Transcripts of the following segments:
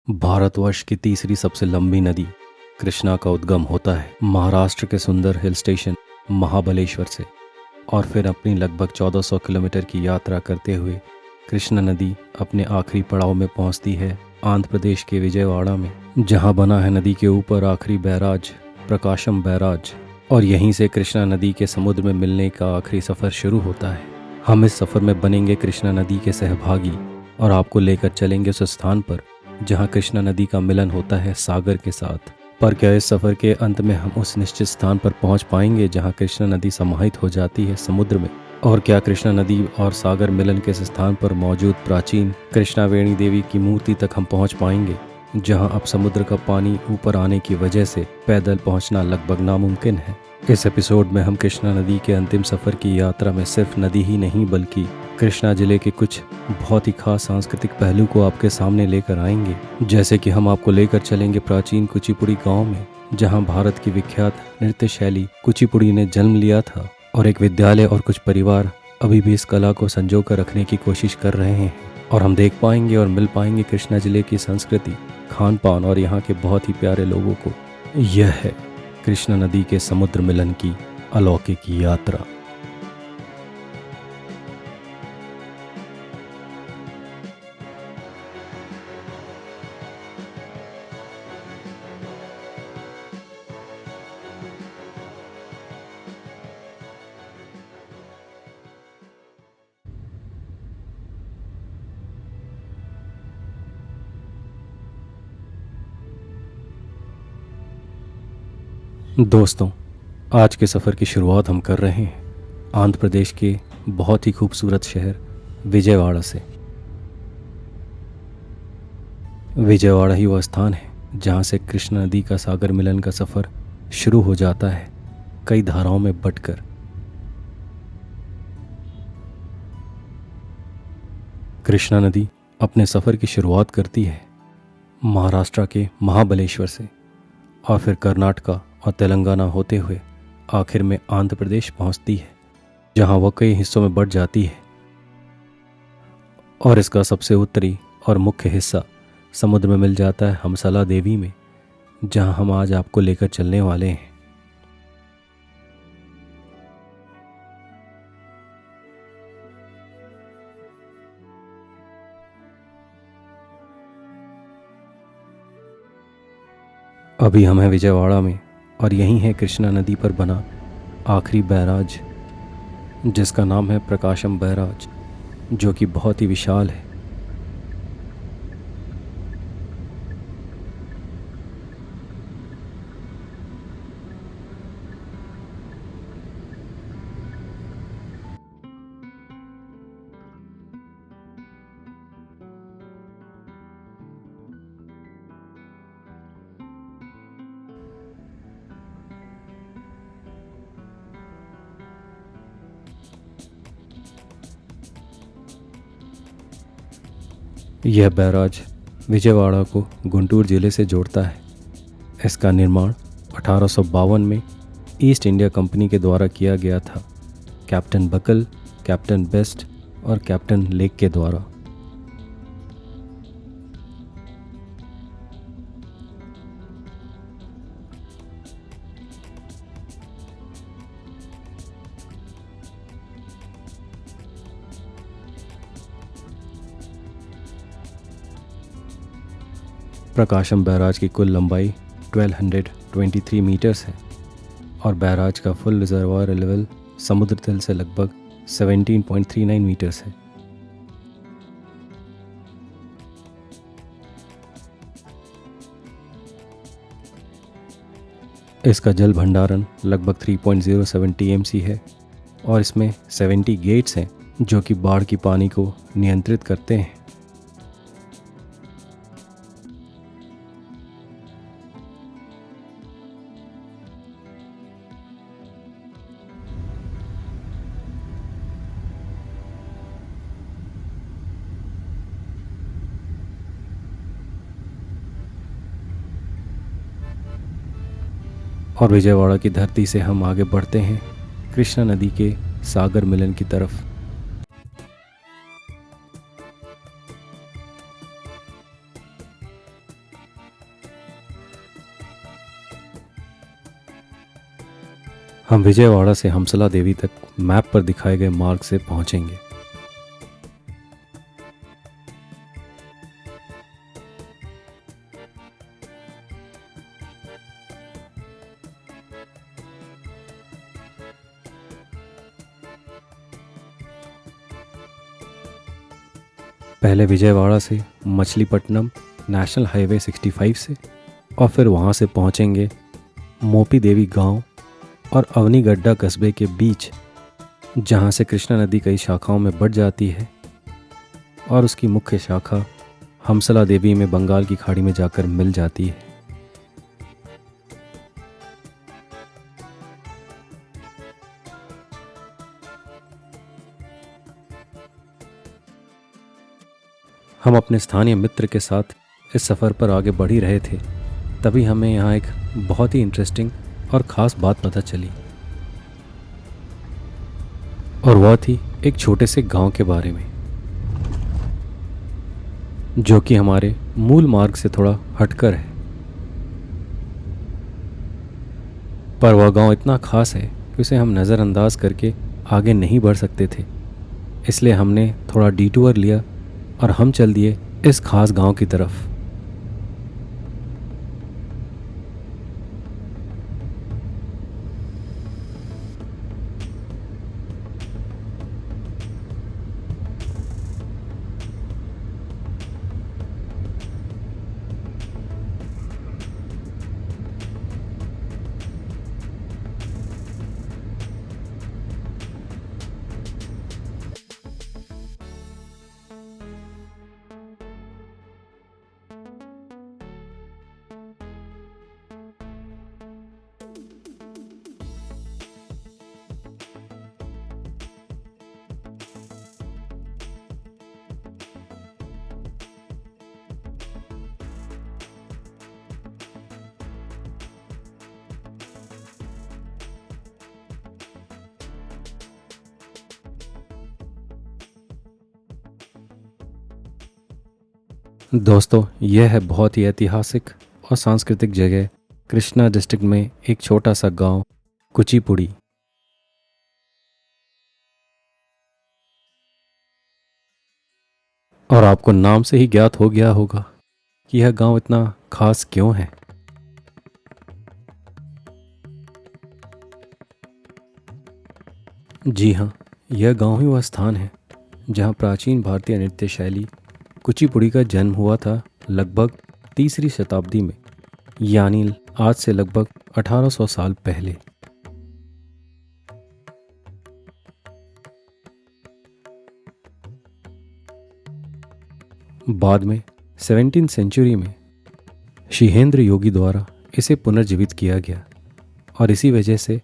भारतवर्ष की तीसरी सबसे लंबी नदी कृष्णा का उद्गम होता है महाराष्ट्र के सुंदर हिल स्टेशन महाबलेश्वर से और फिर अपनी लगभग 1400 किलोमीटर की यात्रा करते हुए कृष्णा नदी अपने आखिरी पड़ाव में पहुंचती है आंध्र प्रदेश के विजयवाड़ा में, जहां बना है नदी के ऊपर आखिरी बैराज प्रकाशम बैराज। और यहीं से कृष्णा नदी के समुद्र में मिलने का आखिरी सफ़र शुरू होता है। हम इस सफ़र में बनेंगे कृष्णा नदी के सहभागी और आपको लेकर चलेंगे उस स्थान पर जहां कृष्णा नदी का मिलन होता है सागर के साथ। पर क्या इस सफ़र के अंत में हम उस निश्चित स्थान पर पहुंच पाएंगे जहां कृष्णा नदी समाहित हो जाती है समुद्र में? और क्या कृष्णा नदी और सागर मिलन के इस स्थान पर मौजूद प्राचीन कृष्णावेणी देवी की मूर्ति तक हम पहुंच पाएंगे, जहां अब समुद्र का पानी ऊपर आने की वजह से पैदल पहुंचना लगभग नामुमकिन है? इस एपिसोड में हम कृष्णा नदी के अंतिम सफ़र की यात्रा में सिर्फ नदी ही नहीं बल्कि कृष्णा जिले के कुछ बहुत ही खास सांस्कृतिक पहलू को आपके सामने लेकर आएंगे। जैसे कि हम आपको लेकर चलेंगे प्राचीन कुचिपुड़ी गांव में, जहां भारत की विख्यात नृत्य शैली कुचिपुड़ी ने जन्म लिया था और एक विद्यालय और कुछ परिवार अभी भी इस कला को संजो कर रखने की कोशिश कर रहे हैं। और हम देख पाएंगे और मिल पाएंगे कृष्णा जिले की संस्कृति, खान पान और यहाँ के बहुत ही प्यारे लोगों को। यह है कृष्णा नदी के समुद्र मिलन की अलौकिक यात्रा। दोस्तों, आज के सफ़र की शुरुआत हम कर रहे हैं आंध्र प्रदेश के बहुत ही खूबसूरत शहर विजयवाड़ा से। विजयवाड़ा ही वह स्थान है जहां से कृष्णा नदी का सागर मिलन का सफ़र शुरू हो जाता है, कई धाराओं में बंटकर। कृष्णा नदी अपने सफ़र की शुरुआत करती है महाराष्ट्र के महाबलेश्वर से और फिर कर्नाटका और तेलंगाना होते हुए आखिर में आंध्र प्रदेश पहुंचती है, जहां वह कई हिस्सों में बढ़ जाती है। और इसका सबसे उत्तरी और मुख्य हिस्सा समुद्र में मिल जाता है हमसला देवी में, जहां हम आज आपको लेकर चलने वाले हैं। अभी हम हैं विजयवाड़ा में और यहीं है कृष्णा नदी पर बना आखिरी बैराज, जिसका नाम है प्रकाशम बैराज, जो कि बहुत ही विशाल है। यह बैराज विजयवाड़ा को गुंटूर जिले से जोड़ता है। इसका निर्माण 1852 में ईस्ट इंडिया कंपनी के द्वारा किया गया था, कैप्टन बकल, कैप्टन बेस्ट और कैप्टन लेक के द्वारा। प्रकाशम बैराज की कुल लंबाई 1223 मीटर्स है और बैराज का फुल रिजर्वायर लेवल समुद्र तल से लगभग 17.39 मीटर्स है। इसका जल भंडारण लगभग 3.07 टीएमसी है और इसमें 70 गेट्स हैं जो कि बाढ़ की पानी को नियंत्रित करते हैं। और विजयवाड़ा की धरती से हम आगे बढ़ते हैं कृष्णा नदी के सागर मिलन की तरफ। हम विजयवाड़ा से हंसला देवी तक मैप पर दिखाए गए मार्ग से पहुंचेंगे। पहले विजयवाड़ा से मछलीपट्टनम नेशनल हाईवे 65 से, और फिर वहाँ से पहुँचेंगे मोपी देवी गांव और अवनीगड्डा कस्बे के बीच, जहाँ से कृष्णा नदी कई शाखाओं में बढ़ जाती है और उसकी मुख्य शाखा हंसला देवी में बंगाल की खाड़ी में जाकर मिल जाती है। हम अपने स्थानीय मित्र के साथ इस सफ़र पर आगे बढ़ ही रहे थे, तभी हमें यहाँ एक बहुत ही इंटरेस्टिंग और ख़ास बात पता चली, और वह थी एक छोटे से गांव के बारे में, जो कि हमारे मूल मार्ग से थोड़ा हटकर है। पर वह गांव इतना ख़ास है कि उसे हम नज़रअंदाज करके आगे नहीं बढ़ सकते थे, इसलिए हमने थोड़ा डिटूर लिया और हम चल दिए इस खास गांव की तरफ। दोस्तों, यह है बहुत ही ऐतिहासिक और सांस्कृतिक जगह, कृष्णा डिस्ट्रिक्ट में एक छोटा सा गांव कुचिपुड़ी। और आपको नाम से ही ज्ञात हो गया होगा कि यह गांव इतना खास क्यों है। जी हाँ, यह गांव ही वह स्थान है जहां प्राचीन भारतीय नृत्य शैली कुचिपुड़ी का जन्म हुआ था, लगभग तीसरी शताब्दी में, यानी आज से लगभग 1800 साल पहले। बाद में 17वीं सेंचुरी में शिहेंद्र योगी द्वारा इसे पुनर्जीवित किया गया, और इसी वजह से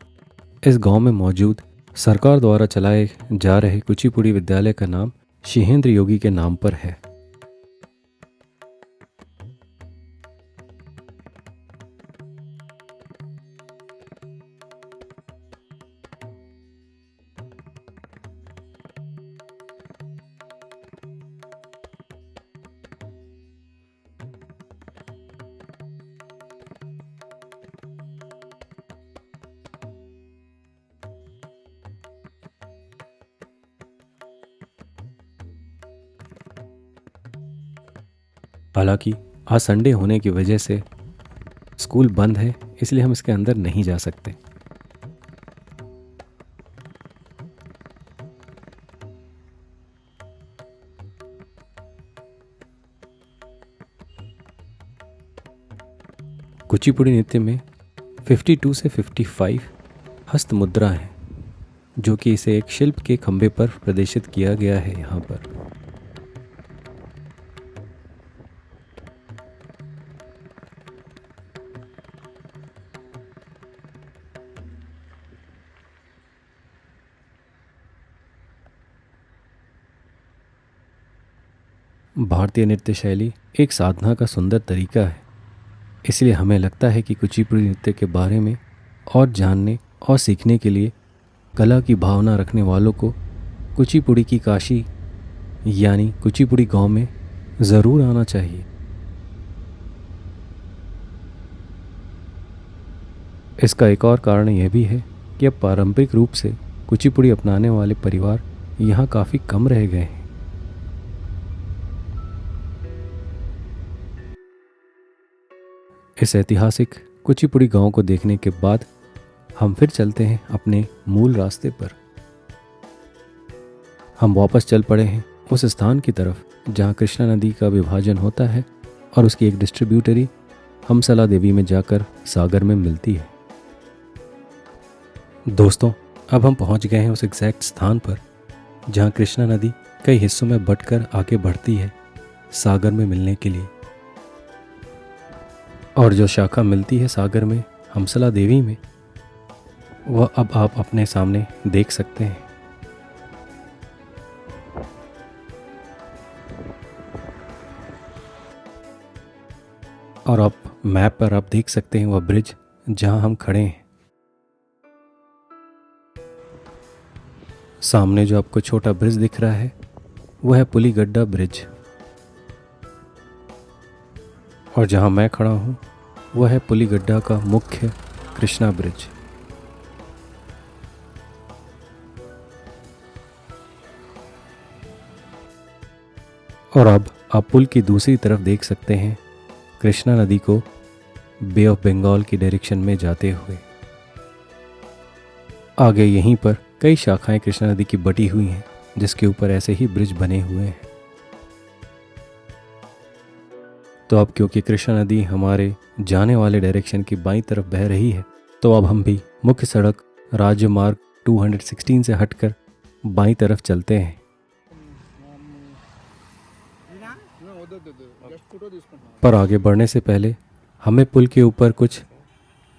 इस गांव में मौजूद सरकार द्वारा चलाए जा रहे कुचिपुड़ी विद्यालय का नाम शिहेंद्र योगी के नाम पर है। हालांकि आज संडे होने की वजह से स्कूल बंद है, इसलिए हम इसके अंदर नहीं जा सकते। कुचिपुड़ी नृत्य में 52 से 55 हस्त मुद्रा है, जो कि इसे एक शिल्प के खंभे पर प्रदर्शित किया गया है। यहाँ पर भारतीय नृत्य शैली एक साधना का सुंदर तरीका है, इसलिए हमें लगता है कि कुचिपुड़ी नृत्य के बारे में और जानने और सीखने के लिए कला की भावना रखने वालों को कुचिपुड़ी की काशी यानी कुचिपुड़ी गांव में ज़रूर आना चाहिए। इसका एक और कारण यह भी है कि अब पारंपरिक रूप से कुचिपुड़ी अपनाने वाले परिवार यहाँ काफ़ी कम रह गए हैं। इस ऐतिहासिक कुचिपुड़ी गांव को देखने के बाद हम फिर चलते हैं अपने मूल रास्ते पर। हम वापस चल पड़े हैं उस स्थान की तरफ जहां कृष्णा नदी का विभाजन होता है और उसकी एक डिस्ट्रीब्यूटरी हमसला देवी में जाकर सागर में मिलती है। दोस्तों, अब हम पहुंच गए हैं उस एग्जैक्ट स्थान पर जहां कृष्णा नदी कई हिस्सों में बंटकर आगे बढ़ती है सागर में मिलने के लिए। और जो शाखा मिलती है सागर में हमसला देवी में, वह अब आप अपने सामने देख सकते हैं। और आप मैप पर आप देख सकते हैं वह ब्रिज जहां हम खड़े हैं। सामने जो आपको छोटा ब्रिज दिख रहा है वह है पुलीगड्डा ब्रिज, और जहां मैं खड़ा हूं वह है पुलीगड्डा का मुख्य कृष्णा ब्रिज। और अब आप पुल की दूसरी तरफ देख सकते हैं कृष्णा नदी को बे ऑफ बंगाल की डायरेक्शन में जाते हुए। आगे यहीं पर कई शाखाएं कृष्णा नदी की बटी हुई हैं जिसके ऊपर ऐसे ही ब्रिज बने हुए हैं। तो अब क्योंकि कृष्णा नदी हमारे जाने वाले डायरेक्शन की बाईं तरफ बह रही है, तो अब हम भी मुख्य सड़क राज्य मार्ग 216 से हटकर बाईं तरफ चलते हैं। पर आगे बढ़ने से पहले हमें पुल के ऊपर कुछ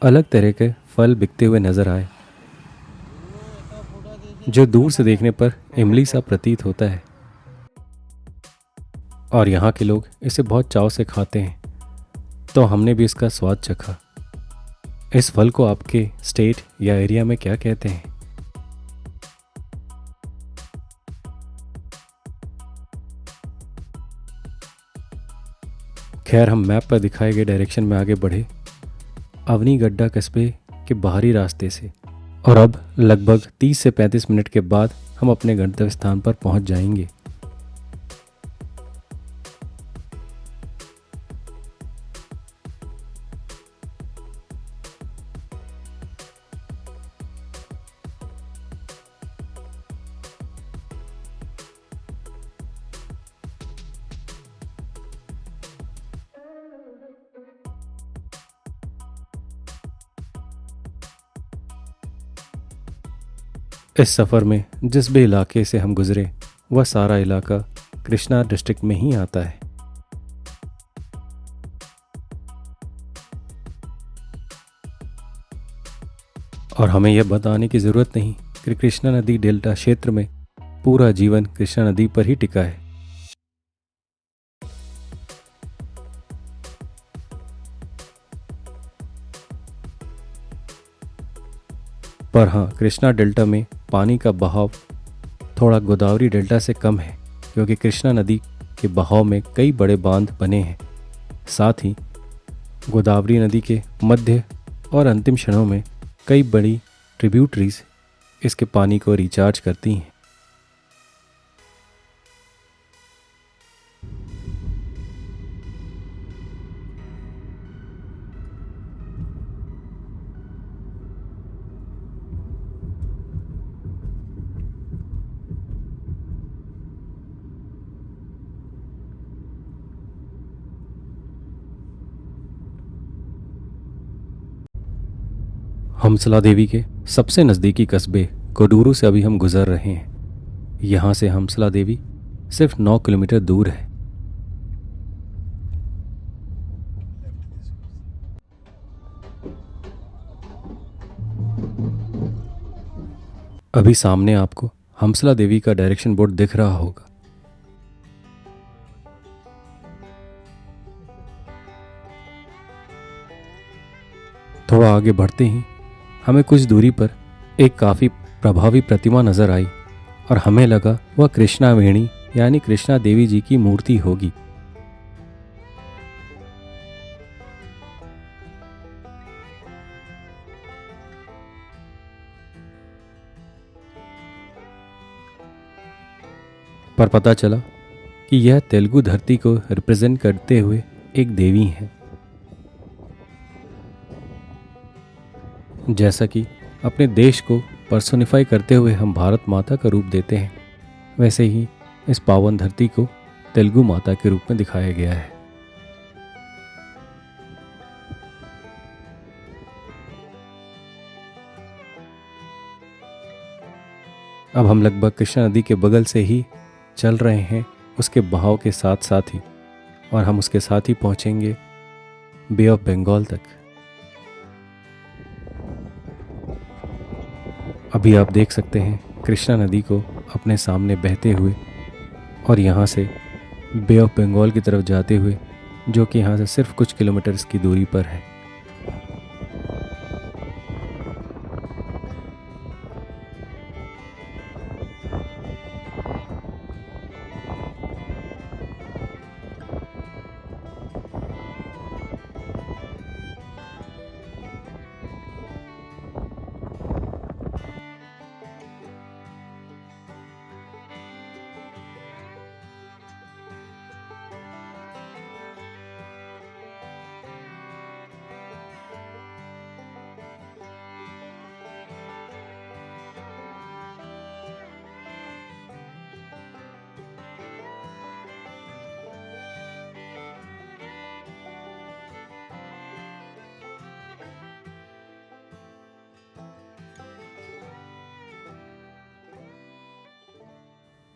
अलग तरह के फल बिकते हुए नजर आए, जो दूर से देखने पर इमली सा प्रतीत होता है। और यहाँ के लोग इसे बहुत चाव से खाते हैं, तो हमने भी इसका स्वाद चखा। इस फल को आपके स्टेट या एरिया में क्या कहते हैं? खैर, हम मैप पर दिखाए गए डायरेक्शन में आगे बढ़े अवनीगड्डा कस्बे के बाहरी रास्ते से, और अब लगभग 30 से 35 मिनट के बाद हम अपने गंतव्य स्थान पर पहुंच जाएंगे। इस सफ़र में जिस भी इलाके से हम गुजरे वह सारा इलाका कृष्णा डिस्ट्रिक्ट में ही आता है। और हमें यह बताने की ज़रूरत नहीं कि कृष्णा नदी डेल्टा क्षेत्र में पूरा जीवन कृष्णा नदी पर ही टिका है। पर हाँ, कृष्णा डेल्टा में पानी का बहाव थोड़ा गोदावरी डेल्टा से कम है, क्योंकि कृष्णा नदी के बहाव में कई बड़े बांध बने हैं। साथ ही गोदावरी नदी के मध्य और अंतिम क्षणों में कई बड़ी ट्रिब्यूटरीज इसके पानी को रिचार्ज करती हैं। हमसला देवी के सबसे नज़दीकी कस्बे कोडूरू से अभी हम गुजर रहे हैं। यहाँ से हमसला देवी सिर्फ 9 किलोमीटर दूर है। अभी सामने आपको हमसला देवी का डायरेक्शन बोर्ड दिख रहा होगा। थोड़ा आगे बढ़ते ही हमें कुछ दूरी पर एक काफ़ी प्रभावी प्रतिमा नजर आई, और हमें लगा वह कृष्णा वेणी यानी कृष्णा देवी जी की मूर्ति होगी। पर पता चला कि यह तेलुगु धरती को रिप्रेजेंट करते हुए एक देवी हैं। जैसा कि अपने देश को पर्सोनिफाई करते हुए हम भारत माता का रूप देते हैं, वैसे ही इस पावन धरती को तेलुगु माता के रूप में दिखाया गया है। अब हम लगभग कृष्णा नदी के बगल से ही चल रहे हैं, उसके बहाव के साथ साथ ही, और हम उसके साथ ही पहुंचेंगे बे ऑफ बंगाल तक। अभी आप देख सकते हैं कृष्णा नदी को अपने सामने बहते हुए, और यहाँ से बे ऑफ बंगाल की तरफ जाते हुए, जो कि यहाँ से सिर्फ कुछ किलोमीटर्स की दूरी पर है।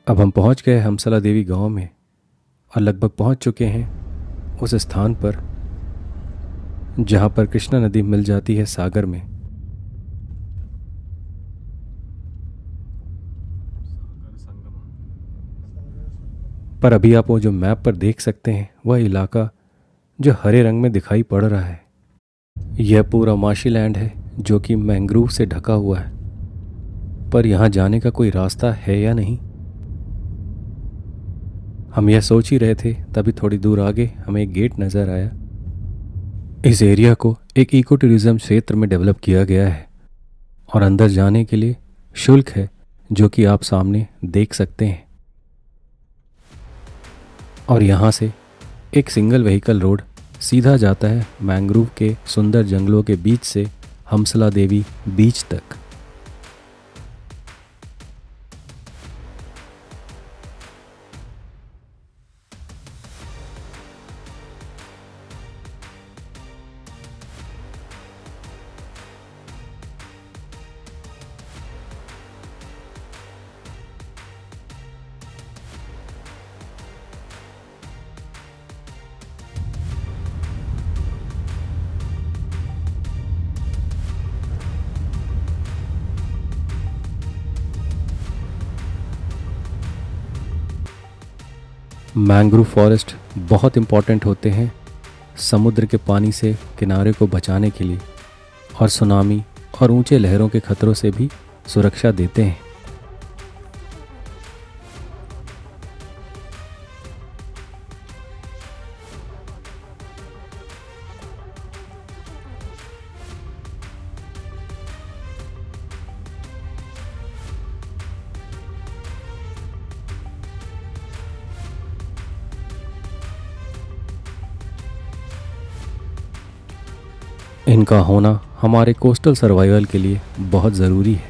अब हम पहुंच गए हमसला देवी गांव में, और लगभग पहुंच चुके हैं उस स्थान पर जहां पर कृष्णा नदी मिल जाती है सागर में। पर अभी आप वो जो मैप पर देख सकते हैं, वह इलाका जो हरे रंग में दिखाई पड़ रहा है, यह पूरा मार्शी लैंड है जो कि मैंग्रोव से ढका हुआ है। पर यहाँ जाने का कोई रास्ता है या नहीं, हम यह सोच ही रहे थे, तभी थोड़ी दूर आगे हमें एक गेट नज़र आया। इस एरिया को एक इको टूरिज्म क्षेत्र में डेवलप किया गया है, और अंदर जाने के लिए शुल्क है जो कि आप सामने देख सकते हैं। और यहाँ से एक सिंगल व्हीकल रोड सीधा जाता है मैंग्रोव के सुंदर जंगलों के बीच से हमसला देवी बीच तक। मैंग्रोव फॉरेस्ट बहुत इम्पॉर्टेंट होते हैं समुद्र के पानी से किनारे को बचाने के लिए, और सुनामी और ऊंचे लहरों के खतरों से भी सुरक्षा देते हैं। इनका होना हमारे कोस्टल सर्वाइवल के लिए बहुत ज़रूरी है।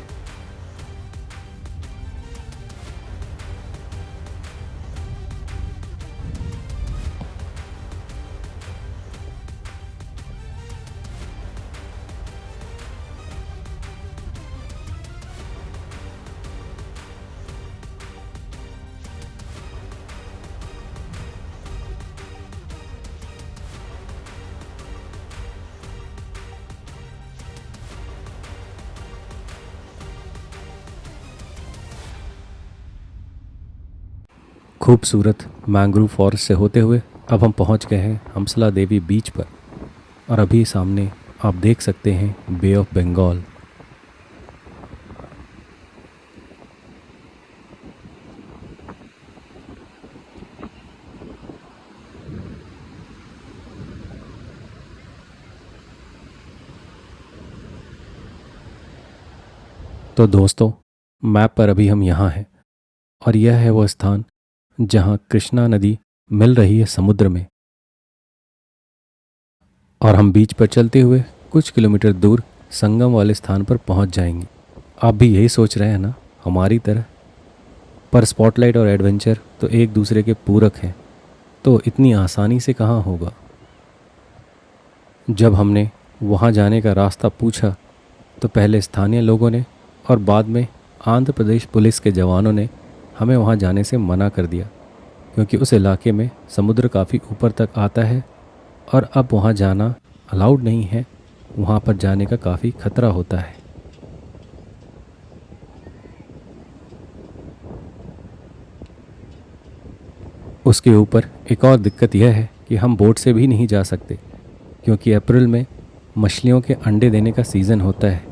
खूबसूरत मैंग्रोव फॉरेस्ट से होते हुए अब हम पहुंच गए हैं हमसला देवी बीच पर, और अभी सामने आप देख सकते हैं बे ऑफ बंगाल। तो दोस्तों, मैप पर अभी हम यहाँ हैं, और यह है वो स्थान जहाँ कृष्णा नदी मिल रही है समुद्र में, और हम बीच पर चलते हुए कुछ किलोमीटर दूर संगम वाले स्थान पर पहुंच जाएंगे। आप भी यही सोच रहे हैं ना, हमारी तरह? पर स्पॉटलाइट और एडवेंचर तो एक दूसरे के पूरक हैं, तो इतनी आसानी से कहाँ होगा। जब हमने वहाँ जाने का रास्ता पूछा तो पहले स्थानीय लोगों ने और बाद में आंध्र प्रदेश पुलिस के जवानों ने हमें वहाँ जाने से मना कर दिया, क्योंकि उस इलाके में समुद्र काफ़ी ऊपर तक आता है और अब वहाँ जाना अलाउड नहीं है। वहाँ पर जाने का काफ़ी खतरा होता है। उसके ऊपर एक और दिक्कत यह है कि हम बोट से भी नहीं जा सकते, क्योंकि अप्रैल में मछलियों के अंडे देने का सीज़न होता है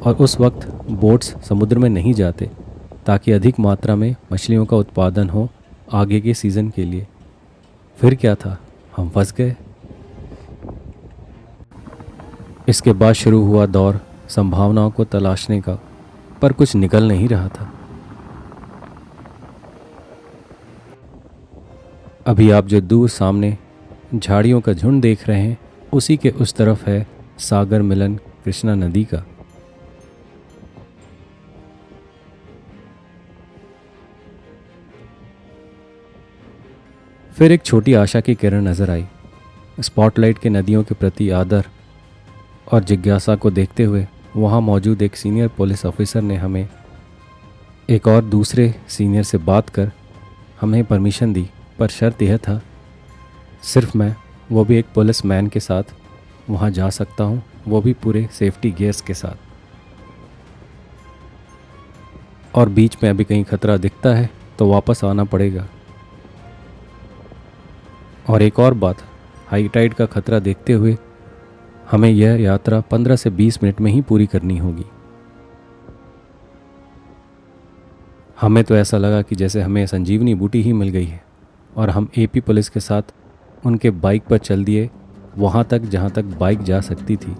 और उस वक्त बोट्स समुद्र में नहीं जाते, ताकि अधिक मात्रा में मछलियों का उत्पादन हो आगे के सीज़न के लिए। फिर क्या था, हम फंस गए। इसके बाद शुरू हुआ दौर संभावनाओं को तलाशने का, पर कुछ निकल नहीं रहा था। अभी आप जो दूर सामने झाड़ियों का झुंड देख रहे हैं, उसी के उस तरफ है सागर मिलन कृष्णा नदी का। फिर एक छोटी आशा की किरण नजर आई। स्पॉटलाइट के नदियों के प्रति आदर और जिज्ञासा को देखते हुए वहाँ मौजूद एक सीनियर पुलिस ऑफिसर ने हमें एक और दूसरे सीनियर से बात कर हमें परमिशन दी, पर शर्त यह था, सिर्फ मैं, वो भी एक पुलिस मैन के साथ वहाँ जा सकता हूँ, वो भी पूरे सेफ्टी गियर्स के साथ। और बीच में अभी कहीं खतरा दिखता है तो वापस आना पड़ेगा। और एक और बात, हाई टाइड का खतरा देखते हुए हमें यह यात्रा 15 से 20 मिनट में ही पूरी करनी होगी। हमें तो ऐसा लगा कि जैसे हमें संजीवनी बूटी ही मिल गई है और हम एपी पुलिस के साथ उनके बाइक पर चल दिए वहाँ तक जहाँ तक बाइक जा सकती थी।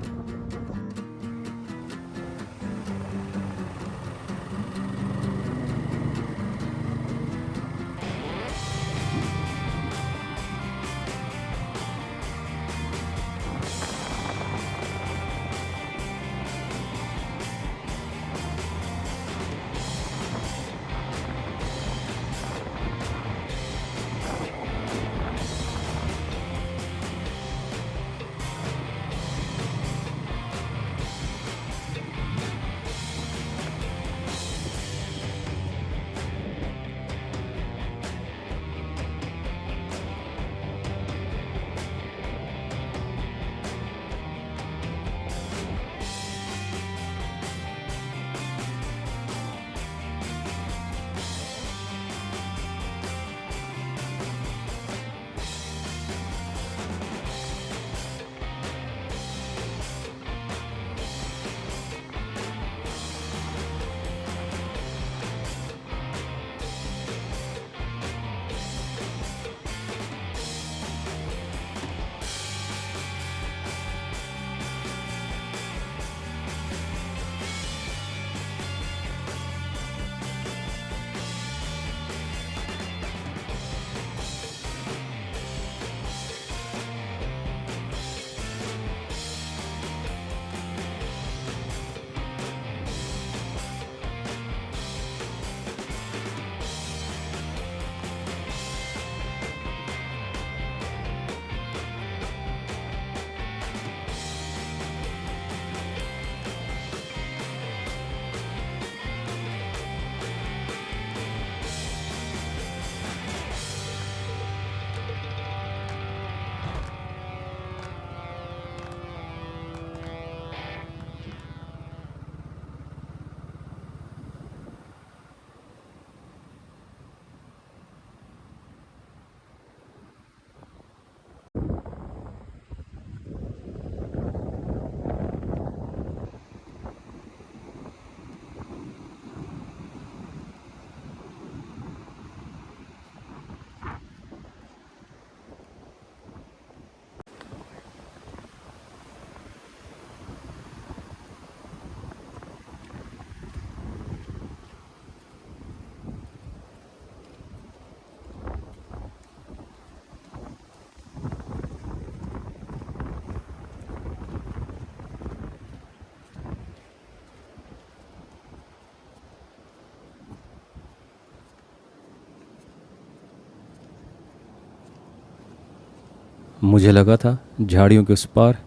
मुझे लगा था झाड़ियों के उस पार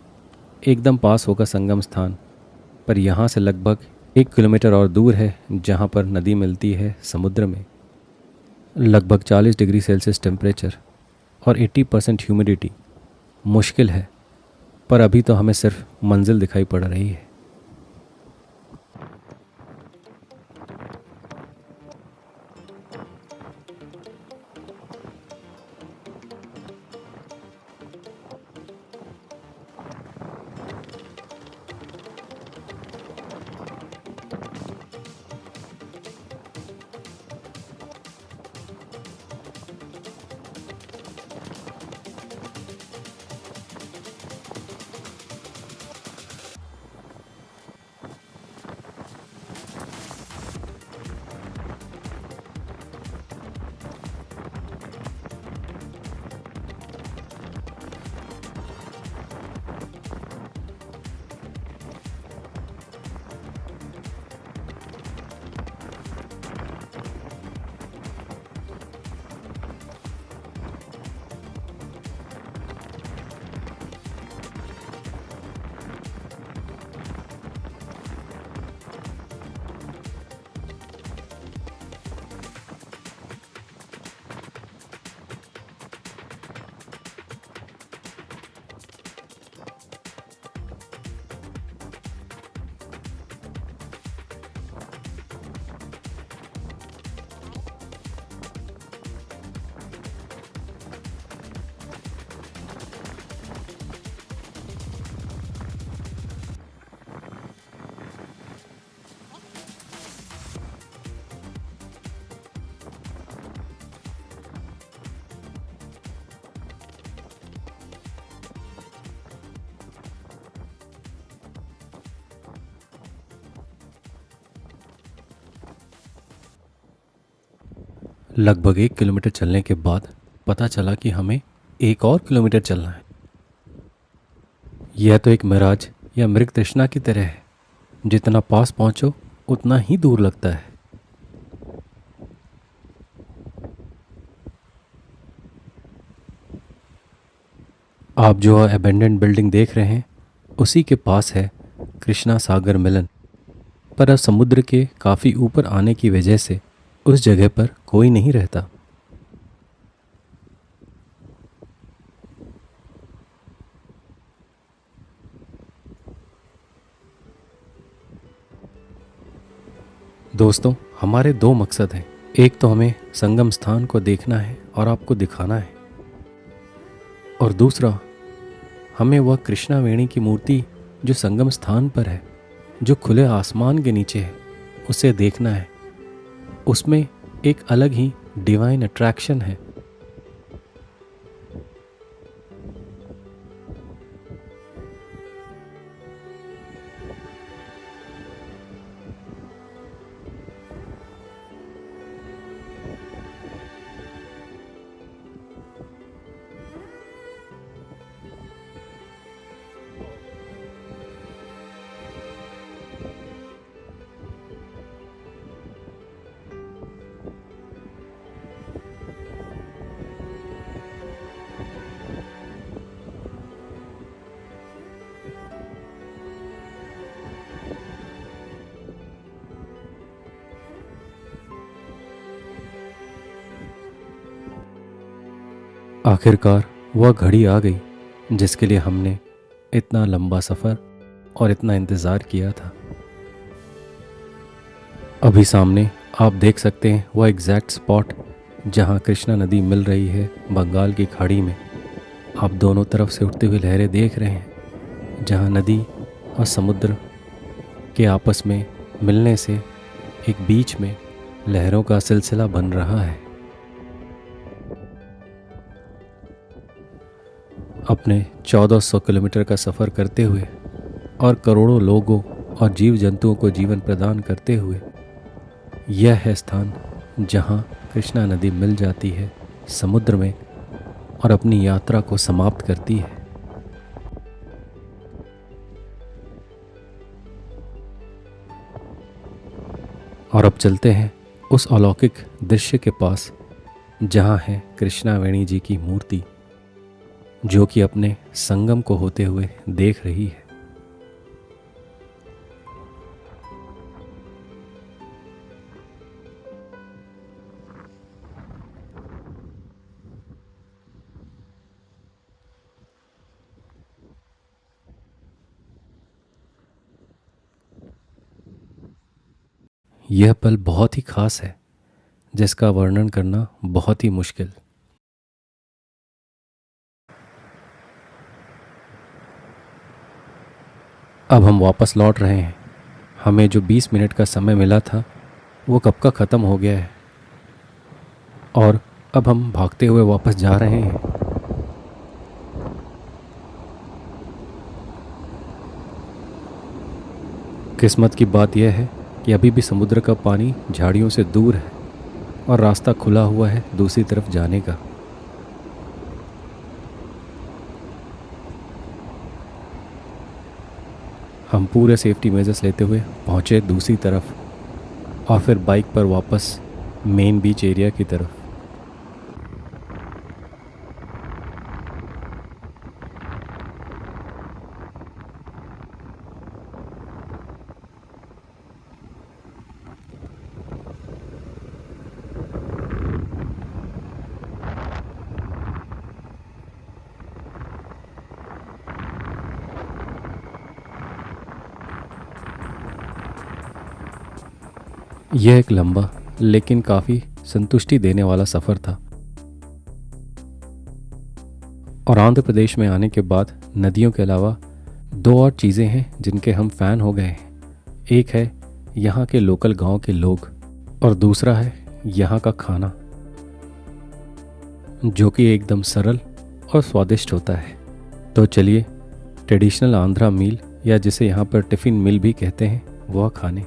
एकदम पास होगा संगम स्थान, पर यहाँ से लगभग 1 किलोमीटर और दूर है जहाँ पर नदी मिलती है समुद्र में। लगभग 40 डिग्री सेल्सियस टेम्परेचर और 80% ह्यूमिडिटी। मुश्किल है, पर अभी तो हमें सिर्फ मंजिल दिखाई पड़ रही है। लगभग 1 किलोमीटर चलने के बाद पता चला कि हमें 1 और किलोमीटर चलना है। यह तो एक मिराज या मृग तृष्णा की तरह है, जितना पास पहुंचो उतना ही दूर लगता है। आप जो अबेंडेंट बिल्डिंग देख रहे हैं उसी के पास है कृष्णा सागर मिलन, पर अब समुद्र के काफ़ी ऊपर आने की वजह से उस जगह पर कोई नहीं रहता। दोस्तों, हमारे दो मकसद हैं। एक तो हमें संगम स्थान को देखना है और आपको दिखाना है, और दूसरा हमें वह कृष्णा वेणी की मूर्ति जो संगम स्थान पर है, जो खुले आसमान के नीचे है, उसे देखना है। उसमें एक अलग ही डिवाइन अट्रैक्शन है। आखिरकार वह घड़ी आ गई जिसके लिए हमने इतना लंबा सफ़र और इतना इंतज़ार किया था। अभी सामने आप देख सकते हैं वह एग्जैक्ट स्पॉट जहां कृष्णा नदी मिल रही है बंगाल की खाड़ी में। आप दोनों तरफ से उठती हुई लहरें देख रहे हैं, जहां नदी और समुद्र के आपस में मिलने से एक बीच में लहरों का सिलसिला बन रहा है। अपने 1400 किलोमीटर का सफ़र करते हुए और करोड़ों लोगों और जीव जंतुओं को जीवन प्रदान करते हुए, यह है स्थान जहां कृष्णा नदी मिल जाती है समुद्र में और अपनी यात्रा को समाप्त करती है। और अब चलते हैं उस अलौकिक दृश्य के पास जहां है कृष्णा वेणी जी की मूर्ति। जो कि अपने संगम को होते हुए देख रही है। यह पल बहुत ही खास है, जिसका वर्णन करना बहुत ही मुश्किल। अब हम वापस लौट रहे हैं। हमें जो 20 मिनट का समय मिला था वो कब का ख़त्म हो गया है, और अब हम भागते हुए वापस जा रहे हैं। किस्मत की बात यह है कि अभी भी समुद्र का पानी झाड़ियों से दूर है और रास्ता खुला हुआ है दूसरी तरफ जाने का। हम पूरे सेफ्टी मेजर्स लेते हुए पहुँचे दूसरी तरफ, और फिर बाइक पर वापस मेन बीच एरिया की तरफ। यह एक लंबा लेकिन काफ़ी संतुष्टि देने वाला सफ़र था। और आंध्र प्रदेश में आने के बाद नदियों के अलावा दो और चीज़ें हैं जिनके हम फ़ैन हो गए हैं। एक है यहाँ के लोकल गांव के लोग, और दूसरा है यहाँ का खाना, जो कि एकदम सरल और स्वादिष्ट होता है। तो चलिए ट्रेडिशनल आंध्रा मील, या जिसे यहाँ पर टिफ़िन मील भी कहते हैं, वह खाने।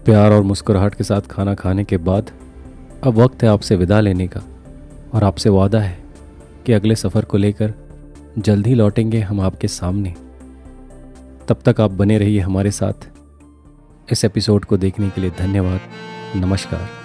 प्यार और मुस्कुराहट के साथ खाना खाने के बाद अब वक्त है आपसे विदा लेने का, और आपसे वादा है कि अगले सफ़र को लेकर जल्द ही लौटेंगे हम आपके सामने। तब तक आप बने रहिए हमारे साथ। इस एपिसोड को देखने के लिए धन्यवाद। नमस्कार।